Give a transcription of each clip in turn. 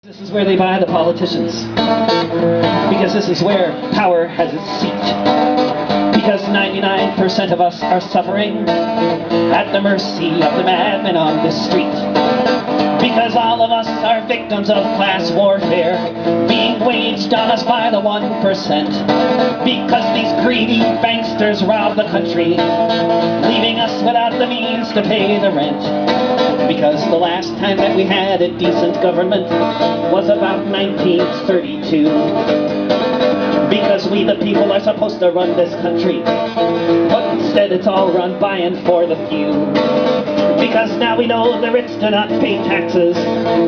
This is where they buy the politicians, because this is where power has its seat, because 99% of us are suffering at the mercy of the madmen on this street, because all of us are victims of class warfare being waged on us by the 1%, because these greedy banksters rob the country, leaving us without the means to pay the rent. Because the last time that we had a decent government was about 1932. Because we the people are supposed to run this country, but instead it's all run by and for the few. Because now we know the rich do not pay taxes,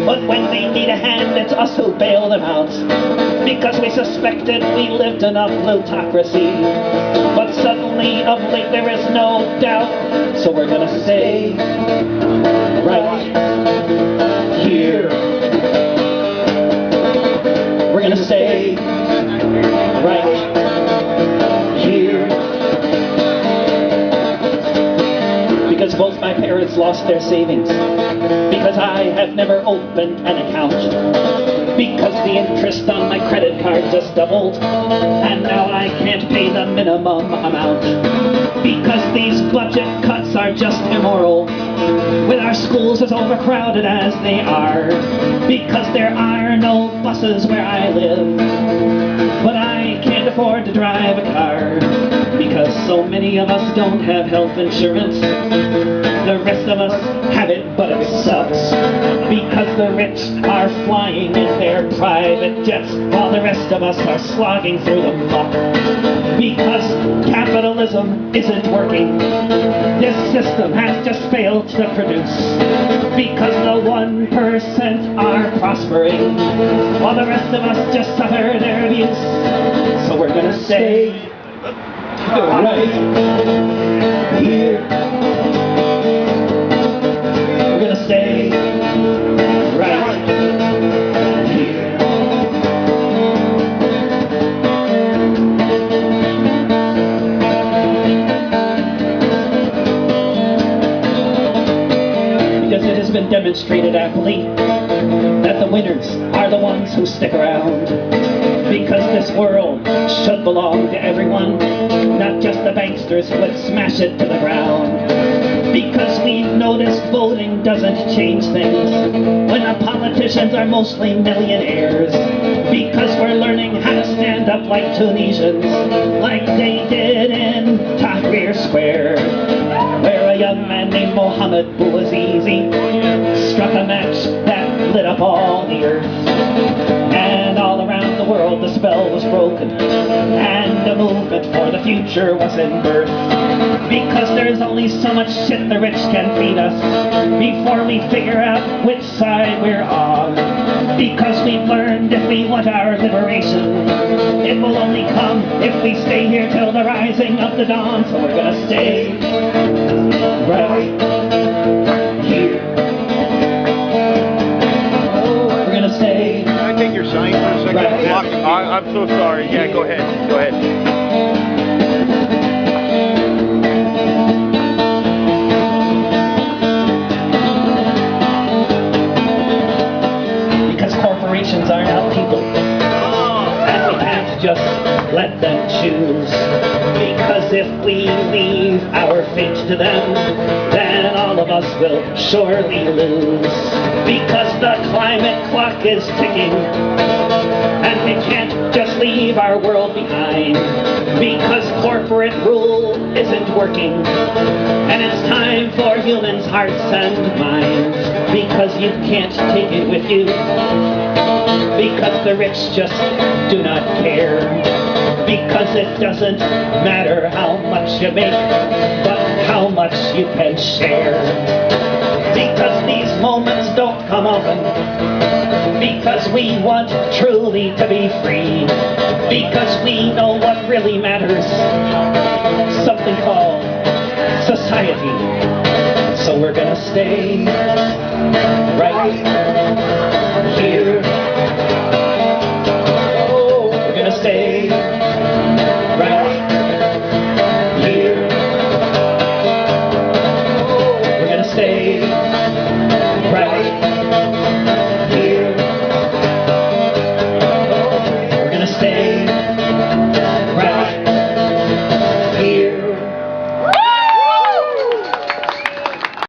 but when they need a hand it's us who bail them out. Because we suspected we lived in a plutocracy, but suddenly of late there is no doubt, so we're gonna stay right here. We're gonna stay right here. Because both my parents lost their savings. Because I have never opened an account. Because the interest on my credit card just doubled, and now I can't pay the minimum amount. Because these budget cuts are just immoral, with our schools as overcrowded as they are. Because there are no buses where I live, but I can't afford to drive a car. Because so many of us don't have health insurance, the rest of us have it, but it sucks. Because the rich are flying in their private jets, while the rest of us are slogging through the muck. Because capitalism isn't working, this system has just failed to produce. Because the 1% are prospering, while the rest of us just suffer their abuse. So we're gonna stay right here. We're gonna stay right here. Because it has been demonstrated aptly that the winners are the ones who stick around. Because this world should belong to everyone, not just the banksters who would smash it to the ground. Because we've noticed voting doesn't change things when the politicians are mostly millionaires. Because we're learning how to stand up like Tunisians, like they did in Tahrir Square, where a young man named Mohammed Bouazizi struck a match that lit up all the earth. And all around the world the spell was broken, and a movement for the future was in birth. Because there's only so much shit the rich can feed us before we figure out which side we're on. Because we've learned if we want our liberation, it will only come if we stay here till the rising of the dawn. So we're gonna stay right here. We're gonna stay. Can I take your sign for a second? Right. I'm so sorry. Yeah, go ahead. Go ahead. Because corporations are now people, and we can't just let them choose. Because if we leave our fate to them, then all of us will surely lose. Because the climate clock is ticking, and we can't just leave our world behind. Because corporate rule isn't working, and it's time for humans' hearts and minds. Because you can't take it with you, because the rich just do not care. Because it doesn't matter how much you make, but how much you can share. Because these moments don't come often, because we want truly to be free. Because we know what really matters, something called society. So we're gonna stay right